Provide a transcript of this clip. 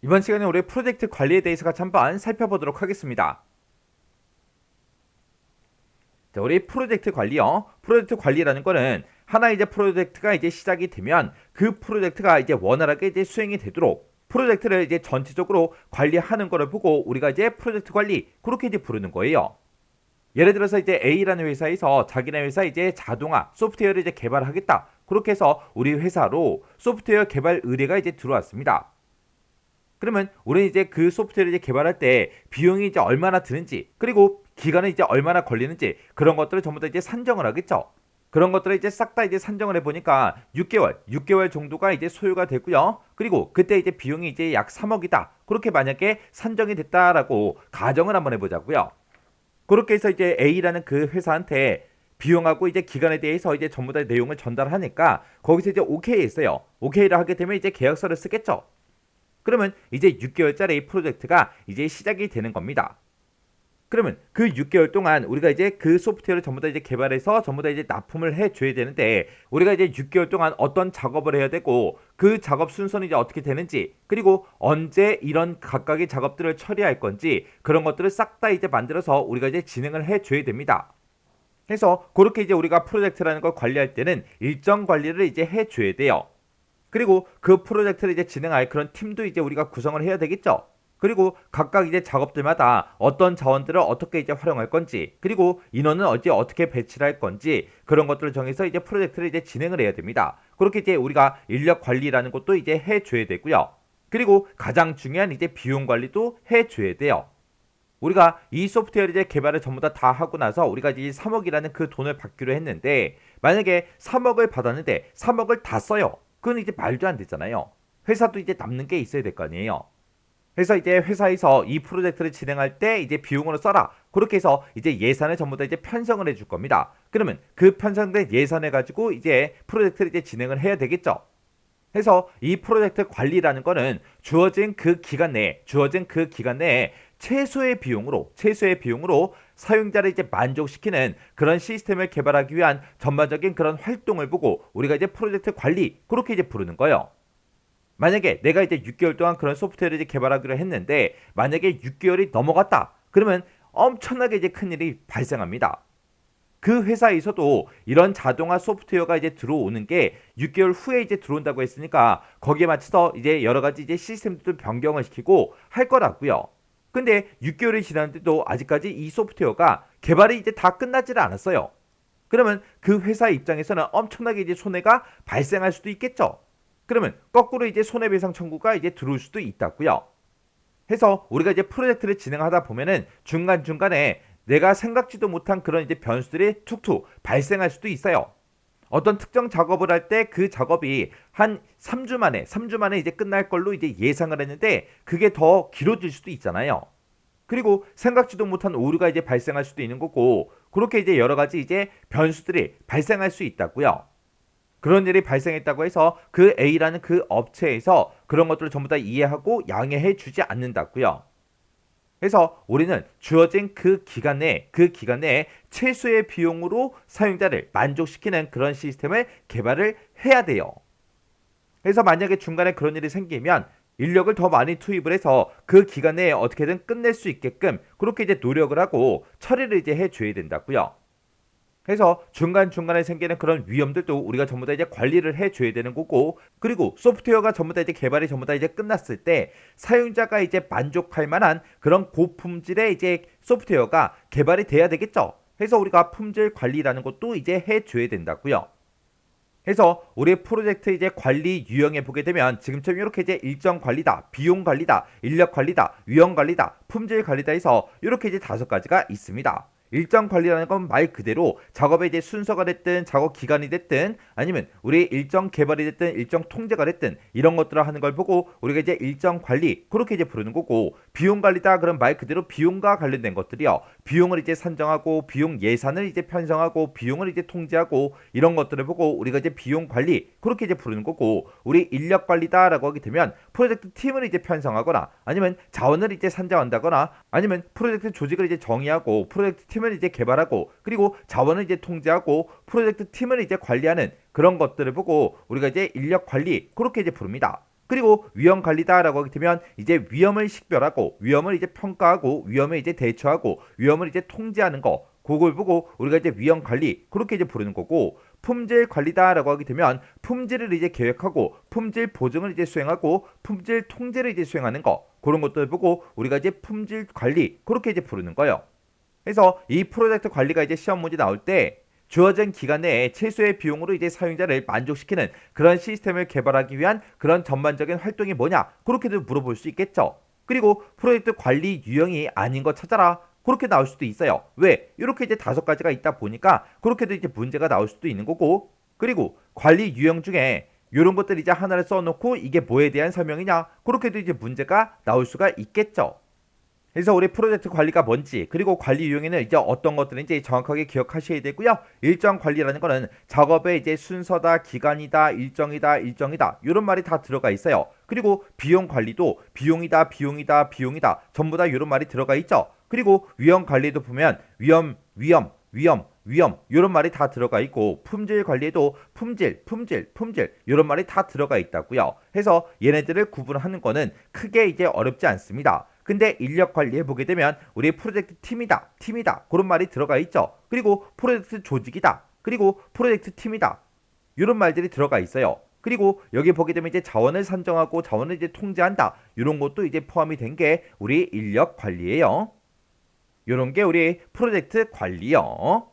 이번 시간에 우리 프로젝트 관리에 대해서 같이 한번 살펴보도록 하겠습니다. 자, 우리 프로젝트 관리요. 프로젝트 관리라는 거는 하나 이제 프로젝트가 이제 시작이 되면 그 프로젝트가 이제 원활하게 이제 수행이 되도록 프로젝트를 이제 전체적으로 관리하는 거를 보고 우리가 이제 프로젝트 관리 그렇게 이제 부르는 거예요. 예를 들어서 이제 A라는 회사에서 자기네 회사 이제 자동화 소프트웨어를 이제 개발하겠다. 그렇게 해서 우리 회사로 소프트웨어 개발 의뢰가 이제 들어왔습니다. 그러면 우리는 이제 그 소프트웨어를 이제 개발할 때 비용이 이제 얼마나 드는지 그리고 기간은 이제 얼마나 걸리는지 그런 것들을 전부 다 이제 산정을 하겠죠. 그런 것들을 이제 싹 다 이제 산정을 해보니까 6개월 정도가 이제 소요가 되고요. 그리고 그때 이제 비용이 이제 약 3억이다. 그렇게 만약에 산정이 됐다라고 가정을 한번 해보자고요. 그렇게 해서 이제 A라는 그 회사한테 비용하고 이제 기간에 대해서 이제 전부 다 내용을 전달하니까 거기서 이제 오케이 했어요. 오케이를 하게 되면 이제 계약서를 쓰겠죠. 그러면 이제 6개월짜리 프로젝트가 이제 시작이 되는 겁니다. 그러면 그 6개월 동안 우리가 이제 그 소프트웨어를 전부 다 이제 개발해서 전부 다 이제 납품을 해줘야 되는데 우리가 이제 6개월 동안 어떤 작업을 해야 되고 그 작업 순서는 이제 어떻게 되는지 그리고 언제 이런 각각의 작업들을 처리할 건지 그런 것들을 싹 다 이제 만들어서 우리가 이제 진행을 해줘야 됩니다. 그래서 그렇게 이제 우리가 프로젝트라는 걸 관리할 때는 일정 관리를 이제 해줘야 돼요. 그리고 그 프로젝트를 이제 진행할 그런 팀도 이제 우리가 구성을 해야 되겠죠. 그리고 각각 이제 작업들마다 어떤 자원들을 어떻게 이제 활용할 건지, 그리고 인원은 어떻게 배치를 할 건지 그런 것들을 정해서 이제 프로젝트를 이제 진행을 해야 됩니다. 그렇게 이제 우리가 인력 관리라는 것도 이제 해줘야 되고요. 그리고 가장 중요한 이제 비용 관리도 해줘야 돼요. 우리가 이 소프트웨어 이제 개발을 전부 다 하고 나서 우리가 이제 3억이라는 그 돈을 받기로 했는데 만약에 3억을 받았는데 3억을 다 써요. 그건 이제 말도 안 되잖아요. 회사도 이제 남는 게 있어야 될 거 아니에요. 그래서 이제 회사에서 이 프로젝트를 진행할 때 이제 비용으로 써라. 그렇게 해서 이제 예산을 전부 다 이제 편성을 해줄 겁니다. 그러면 그 편성된 예산을 가지고 이제 프로젝트를 이제 진행을 해야 되겠죠. 해서 이 프로젝트 관리라는 거는 주어진 그 기간 내에 최소의 비용으로 사용자를 이제 만족시키는 그런 시스템을 개발하기 위한 전반적인 그런 활동을 보고 우리가 이제 프로젝트 관리 그렇게 이제 부르는 거예요. 만약에 내가 이제 6개월 동안 그런 소프트웨어를 이제 개발하기로 했는데 만약에 6개월이 넘어갔다. 그러면 엄청나게 이제 큰 일이 발생합니다. 그 회사에서도 이런 자동화 소프트웨어가 이제 들어오는 게 6개월 후에 이제 들어온다고 했으니까 거기에 맞춰서 이제 여러 가지 이제 시스템도 변경을 시키고 할 거라고요. 근데 6개월이 지났는데도 아직까지 이 소프트웨어가 개발이 이제 다 끝나지를 않았어요. 그러면 그 회사 입장에서는 엄청나게 이제 손해가 발생할 수도 있겠죠. 그러면 거꾸로 이제 손해배상 청구가 이제 들어올 수도 있다고요. 해서 우리가 이제 프로젝트를 진행하다 보면은 중간중간에 내가 생각지도 못한 그런 이제 변수들이 툭툭 발생할 수도 있어요. 어떤 특정 작업을 할 때 그 작업이 한 3주 만에 이제 끝날 걸로 이제 예상을 했는데 그게 더 길어질 수도 있잖아요. 그리고 생각지도 못한 오류가 이제 발생할 수도 있는 거고 그렇게 이제 여러 가지 이제 변수들이 발생할 수 있다고요. 그런 일이 발생했다고 해서 그 A라는 그 업체에서 그런 것들을 전부 다 이해하고 양해해 주지 않는다고요. 그래서 우리는 주어진 그 기간 내에 최소의 비용으로 사용자를 만족시키는 그런 시스템을 개발을 해야 돼요. 그래서 만약에 중간에 그런 일이 생기면 인력을 더 많이 투입을 해서 그 기간 내에 어떻게든 끝낼 수 있게끔 그렇게 이제 노력을 하고 처리를 이제 해줘야 된다고요. 그래서 중간중간에 생기는 그런 위험들도 우리가 전부 다 이제 관리를 해줘야 되는 거고 그리고 소프트웨어가 전부 다 이제 개발이 전부 다 이제 끝났을 때 사용자가 이제 만족할 만한 그런 고품질의 이제 소프트웨어가 개발이 돼야 되겠죠. 그래서 우리가 품질 관리라는 것도 이제 해줘야 된다고요. 그래서 우리 프로젝트 이제 관리 유형에 보게 되면 지금처럼 이렇게 이제 일정 관리다, 비용 관리다, 인력 관리다, 위험 관리다, 품질 관리다 해서 이렇게 이제 5가지가 있습니다. 일정 관리라는 건 말 그대로 작업의 이제 순서가 됐든 작업 기간이 됐든 아니면 우리 일정 개발이 됐든 일정 통제가 됐든 이런 것들을 하는 걸 보고 우리가 이제 일정 관리 그렇게 이제 부르는 거고 비용 관리다 그럼 말 그대로 비용과 관련된 것들이요. 비용을 이제 산정하고 비용 예산을 이제 편성하고 비용을 이제 통제하고 이런 것들을 보고 우리가 이제 비용 관리 그렇게 이제 부르는 거고 우리 인력 관리다라고 하게 되면 프로젝트 팀을 이제 편성하거나 아니면 자원을 이제 산정한다거나 아니면 프로젝트 조직을 이제 정의하고 프로젝트 팀을 이제 개발하고 그리고 자원을 이제 통제하고 프로젝트 팀을 이제 관리하는 그런 것들을 보고 우리가 이제 인력 관리 그렇게 이제 부릅니다. 그리고 위험 관리다라고 하게 되면 이제 위험을 식별하고 위험을 이제 평가하고 위험을 이제 대처하고 위험을 이제 통제하는 거. 그걸 보고 우리가 이제 위험 관리 그렇게 이제 부르는 거고 품질 관리다라고 하게 되면 품질을 이제 계획하고 품질 보증을 이제 수행하고 품질 통제를 이제 수행하는 거. 그런 것들 보고 우리가 이제 품질 관리 그렇게 이제 부르는 거예요. 그래서 이 프로젝트 관리가 이제 시험 문제 나올 때 주어진 기간 내에 최소의 비용으로 이제 사용자를 만족시키는 그런 시스템을 개발하기 위한 그런 전반적인 활동이 뭐냐 그렇게도 물어볼 수 있겠죠. 그리고 프로젝트 관리 유형이 아닌 거 찾아라 그렇게 나올 수도 있어요. 왜? 이렇게 이제 5가지가 있다 보니까 그렇게도 이제 문제가 나올 수도 있는 거고 그리고 관리 유형 중에 이런 것들 이제 하나를 써놓고 이게 뭐에 대한 설명이냐 그렇게도 이제 문제가 나올 수가 있겠죠. 그래서 우리 프로젝트 관리가 뭔지 그리고 관리 유형에는 이제 어떤 것들인지 정확하게 기억하셔야 되고요. 일정 관리라는 거는 작업의 이제 순서다, 기간이다, 일정이다 이런 말이 다 들어가 있어요. 그리고 비용 관리도 비용이다 전부 다 이런 말이 들어가 있죠. 그리고 위험 관리도 보면 위험 이런 말이 다 들어가 있고 품질 관리에도 품질 이런 말이 다 들어가 있다고요. 해서 얘네들을 구분하는 거는 크게 이제 어렵지 않습니다. 근데 인력 관리해 보게 되면 우리 프로젝트 팀이다 그런 말이 들어가 있죠. 그리고 프로젝트 조직이다 그리고 프로젝트 팀이다 이런 말들이 들어가 있어요. 그리고 여기 보게 되면 이제 자원을 산정하고 자원을 이제 통제한다 이런 것도 이제 포함이 된 게 우리 인력 관리예요. 이런 게 우리 프로젝트 관리요.